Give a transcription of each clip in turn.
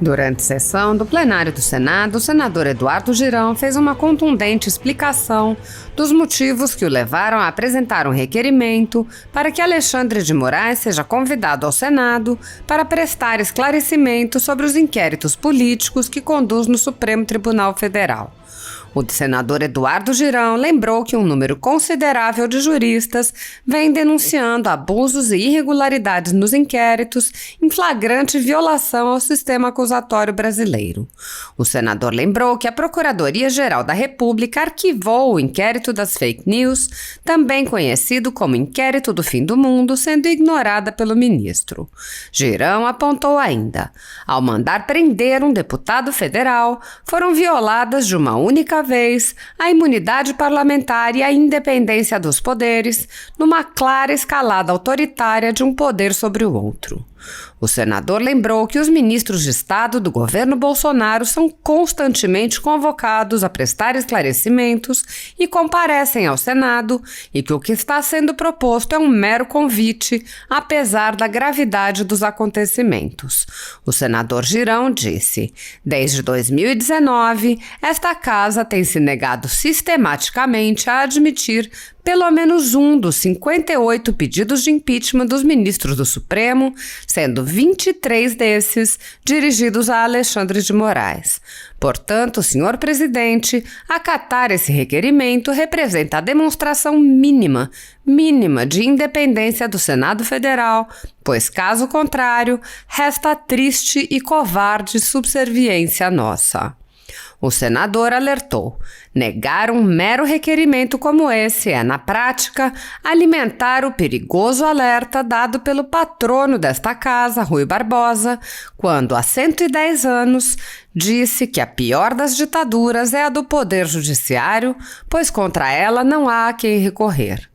Durante sessão do plenário do Senado, o senador Eduardo Girão fez uma contundente explicação dos motivos que o levaram a apresentar um requerimento para que Alexandre de Moraes seja convidado ao Senado para prestar esclarecimento sobre os inquéritos políticos que conduz no Supremo Tribunal Federal. O senador Eduardo Girão lembrou que um número considerável de juristas vem denunciando abusos e irregularidades nos inquéritos em flagrante violação ao sistema acusatório brasileiro. O senador lembrou que a Procuradoria-Geral da República arquivou o inquérito das fake news, também conhecido como Inquérito do Fim do Mundo, sendo ignorada pelo ministro. Girão apontou ainda: ao mandar prender um deputado federal, foram violadas de uma única vez a imunidade parlamentar e a independência dos poderes, numa clara escalada autoritária de um poder sobre o outro. O senador lembrou que os ministros de Estado do governo Bolsonaro são constantemente convocados a prestar esclarecimentos e comparecem ao Senado e que o que está sendo proposto é um mero convite, apesar da gravidade dos acontecimentos. O senador Girão disse: desde 2019, esta casa tem se negado sistematicamente a admitir pelo menos um dos 58 pedidos de impeachment dos ministros do Supremo, sendo 23 desses dirigidos a Alexandre de Moraes. Portanto, senhor presidente, acatar esse requerimento representa a demonstração mínima de independência do Senado Federal, pois, caso contrário, resta triste e covarde subserviência nossa. O senador alertou: negar um mero requerimento como esse é, na prática, alimentar o perigoso alerta dado pelo patrono desta casa, Rui Barbosa, quando, há 110 anos, disse que a pior das ditaduras é a do Poder Judiciário, pois contra ela não há a quem recorrer.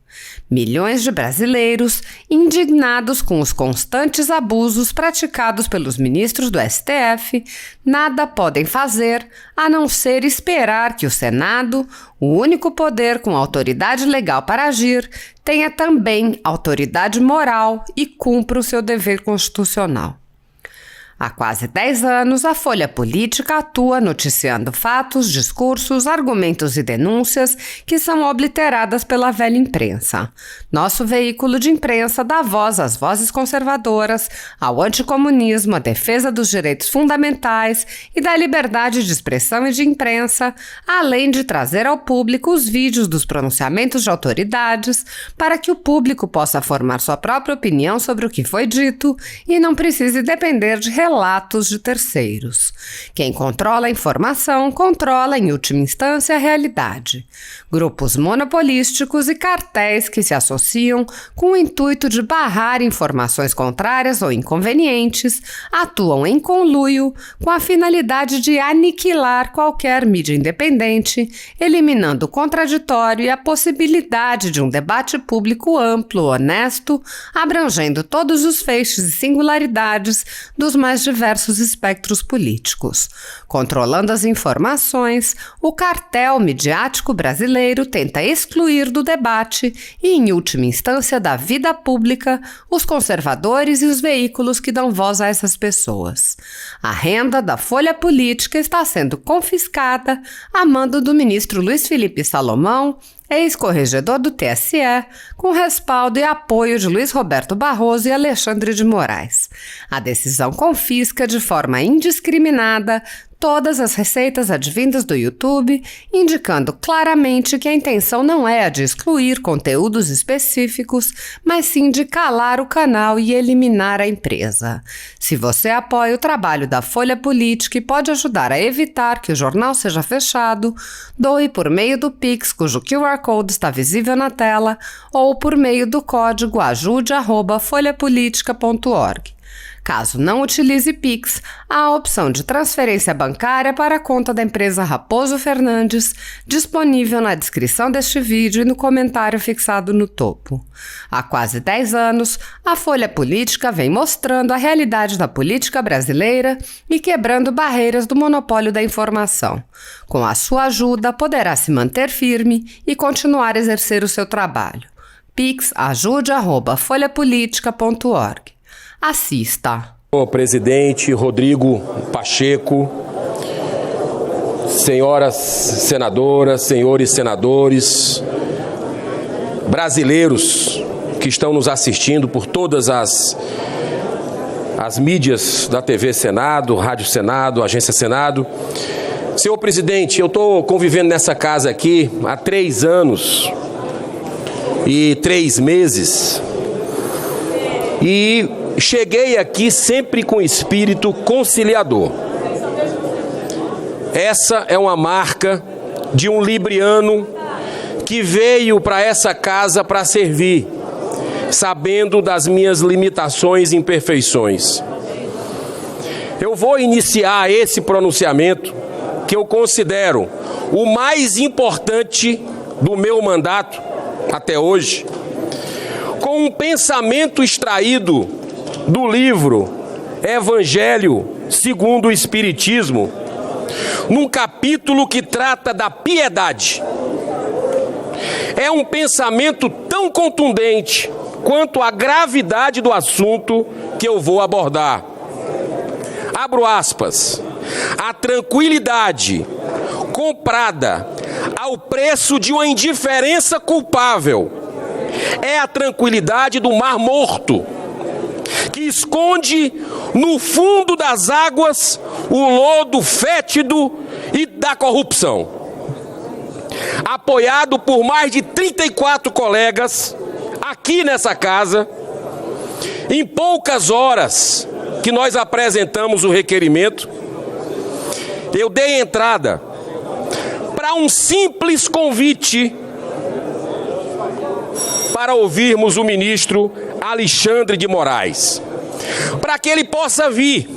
Milhões de brasileiros, indignados com os constantes abusos praticados pelos ministros do STF, nada podem fazer a não ser esperar que o Senado, o único poder com autoridade legal para agir, tenha também autoridade moral e cumpra o seu dever constitucional. Há quase 10 anos, a Folha Política atua noticiando fatos, discursos, argumentos e denúncias que são obliteradas pela velha imprensa. Nosso veículo de imprensa dá voz às vozes conservadoras, ao anticomunismo, à defesa dos direitos fundamentais e da liberdade de expressão e de imprensa, além de trazer ao público os vídeos dos pronunciamentos de autoridades para que o público possa formar sua própria opinião sobre o que foi dito e não precise depender de relatos de terceiros. Quem controla a informação, controla, em última instância, a realidade. Grupos monopolísticos e cartéis que se associam com o intuito de barrar informações contrárias ou inconvenientes atuam em conluio com a finalidade de aniquilar qualquer mídia independente, eliminando o contraditório e a possibilidade de um debate público amplo, honesto, abrangendo todos os feixes e singularidades dos mais diversos espectros políticos. Controlando as informações, o cartel midiático brasileiro tenta excluir do debate e, em última instância, da vida pública, os conservadores e os veículos que dão voz a essas pessoas. A renda da Folha Política está sendo confiscada a mando do ministro Luiz Felipe Salomão, ex-corregedor do TSE, com respaldo e apoio de Luiz Roberto Barroso e Alexandre de Moraes. A decisão confisca de forma indiscriminada todas as receitas advindas do YouTube, indicando claramente que a intenção não é a de excluir conteúdos específicos, mas sim de calar o canal e eliminar a empresa. Se você apoia o trabalho da Folha Política e pode ajudar a evitar que o jornal seja fechado, doe por meio do Pix, cujo QR Code está visível na tela, ou por meio do código ajude@folhapolitica.org. Caso não utilize Pix, há a opção de transferência bancária para a conta da empresa Raposo Fernandes, disponível na descrição deste vídeo e no comentário fixado no topo. Há quase 10 anos, a Folha Política vem mostrando a realidade da política brasileira e quebrando barreiras do monopólio da informação. Com a sua ajuda, poderá se manter firme e continuar a exercer o seu trabalho. Pix ajude@folhapolitica.org. Assista! Senhor presidente Rodrigo Pacheco, senhoras senadoras, senhores senadores, brasileiros que estão nos assistindo por todas as mídias da TV Senado, Rádio Senado, Agência Senado. Senhor presidente, eu estou convivendo nessa casa aqui há 3 anos e 3 meses e cheguei aqui sempre com espírito conciliador. Essa é uma marca de um libriano que veio para essa casa para servir, sabendo das minhas limitações e imperfeições. Eu vou iniciar esse pronunciamento, que eu considero o mais importante do meu mandato até hoje, com um pensamento extraído do livro Evangelho segundo o Espiritismo, num capítulo que trata da piedade. É um pensamento tão contundente quanto a gravidade do assunto que eu vou abordar. Abro aspas. A tranquilidade comprada ao preço de uma indiferença culpável é a tranquilidade do Mar Morto, que esconde no fundo das águas o lodo fétido e da corrupção. Apoiado por mais de 34 colegas aqui nessa casa, em poucas horas que nós apresentamos o requerimento, eu dei entrada para um simples convite para ouvirmos o ministro Alexandre de Moraes, para que ele possa vir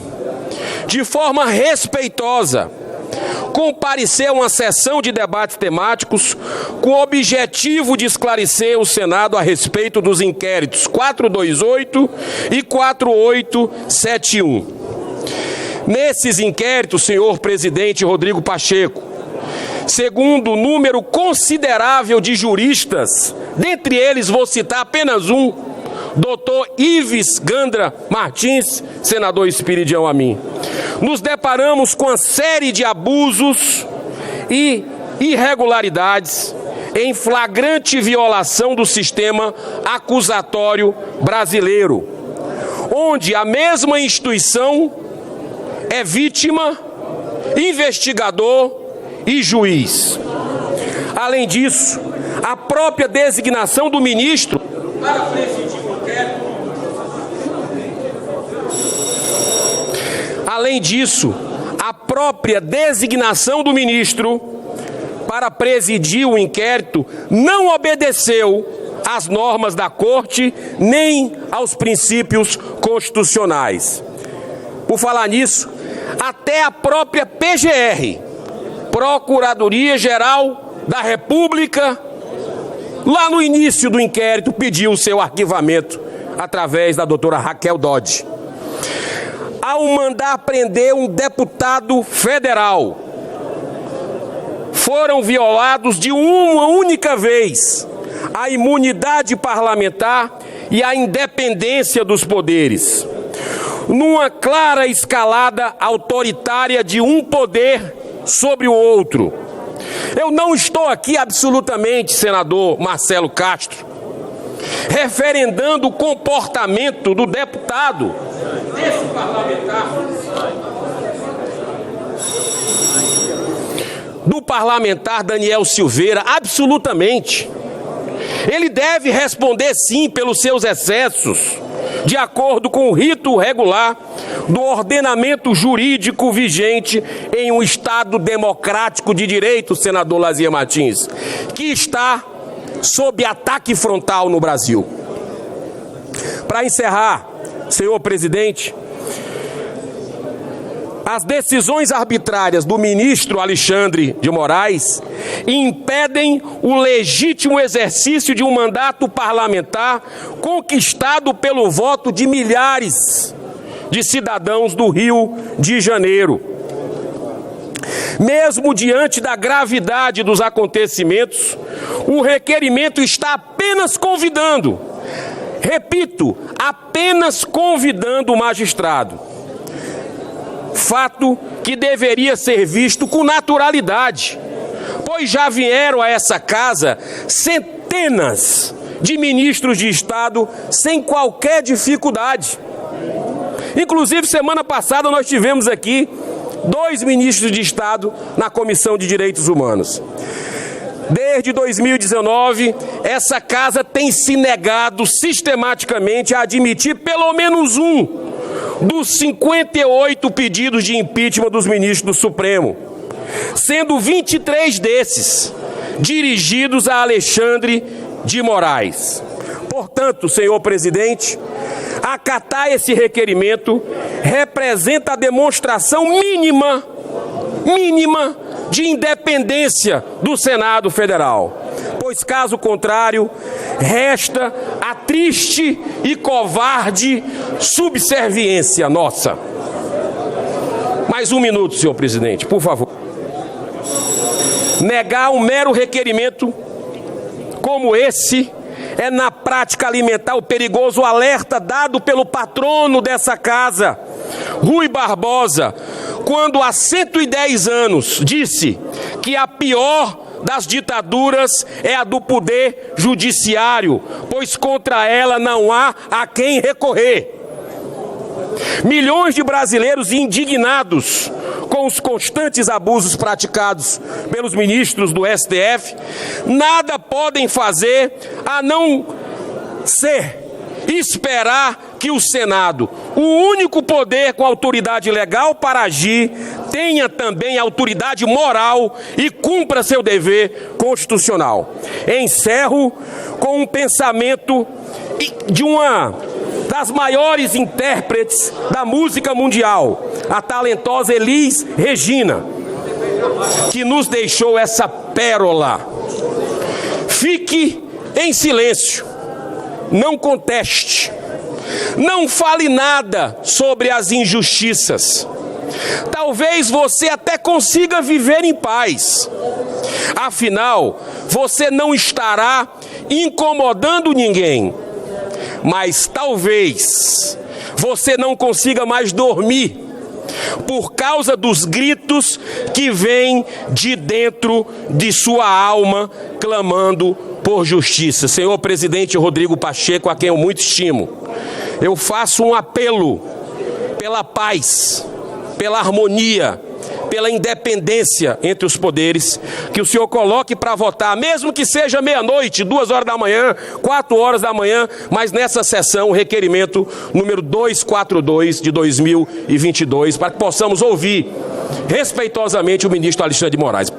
de forma respeitosa comparecer a uma sessão de debates temáticos com o objetivo de esclarecer o Senado a respeito dos inquéritos 428 e 4871. Nesses inquéritos, senhor presidente Rodrigo Pacheco, segundo um número considerável de juristas, dentre eles vou citar apenas um, Dr. Ives Gandra Martins, senador Espiridião Amin, nos deparamos com uma série de abusos e irregularidades em flagrante violação do sistema acusatório brasileiro, onde a mesma instituição é vítima, investigador e juiz. Além disso, a própria designação do ministro para presidir o inquérito. Além disso, a própria designação do ministro para presidir o inquérito não obedeceu às normas da Corte nem aos princípios constitucionais. Por falar nisso, até a própria PGR, Procuradoria-Geral da República, lá no início do inquérito, pediu o seu arquivamento através da doutora Raquel Dodge. Ao mandar prender um deputado federal, foram violados de uma única vez a imunidade parlamentar e a independência dos poderes, numa clara escalada autoritária de um poder sobre o outro. Eu não estou aqui absolutamente, senador Marcelo Castro, referendando o comportamento do deputado, desse parlamentar, do parlamentar Daniel Silveira, absolutamente. Ele deve responder sim pelos seus excessos, de acordo com o rito regular do ordenamento jurídico vigente em um Estado democrático de direito, senador Lazia Martins, que está sob ataque frontal no Brasil. Para encerrar, senhor presidente, as decisões arbitrárias do ministro Alexandre de Moraes impedem o legítimo exercício de um mandato parlamentar conquistado pelo voto de milhares de cidadãos do Rio de Janeiro. Mesmo diante da gravidade dos acontecimentos, o requerimento está apenas convidando, repito, apenas convidando o magistrado fato que deveria ser visto com naturalidade, pois já vieram a essa casa centenas de ministros de Estado sem qualquer dificuldade. Inclusive, semana passada nós tivemos aqui 2 ministros de Estado na Comissão de Direitos Humanos. Desde 2019, essa casa tem se negado sistematicamente a admitir pelo menos um dos 58 pedidos de impeachment dos ministros do Supremo, sendo 23 desses dirigidos a Alexandre de Moraes. Portanto, senhor presidente, acatar esse requerimento representa a demonstração mínima de independência do Senado Federal, pois, caso contrário, resta a triste e covarde subserviência nossa. Mais um minuto, senhor presidente, por favor. Negar um mero requerimento como esse é, na prática, alimentar o perigoso alerta dado pelo patrono dessa casa, Rui Barbosa, quando há 110 anos disse que a pior das ditaduras é a do poder judiciário, pois contra ela não há a quem recorrer. Milhões de brasileiros indignados com os constantes abusos praticados pelos ministros do STF nada podem fazer a não ser esperar que o Senado, o único poder com autoridade legal para agir, tenha também autoridade moral e cumpra seu dever constitucional. Encerro com um pensamento de uma das maiores intérpretes da música mundial, a talentosa Elis Regina, que nos deixou essa pérola. Fique em silêncio, não conteste, não fale nada sobre as injustiças. Talvez você até consiga viver em paz. Afinal, você não estará incomodando ninguém. Mas talvez você não consiga mais dormir por causa dos gritos que vêm de dentro de sua alma clamando por justiça. Senhor presidente Rodrigo Pacheco, a quem eu muito estimo, eu faço um apelo pela paz, pela harmonia, pela independência entre os poderes, que o senhor coloque para votar, mesmo que seja meia-noite, 2 horas da manhã, 4 horas da manhã, mas nessa sessão, o requerimento número 242 de 2022, para que possamos ouvir respeitosamente o ministro Alexandre de Moraes.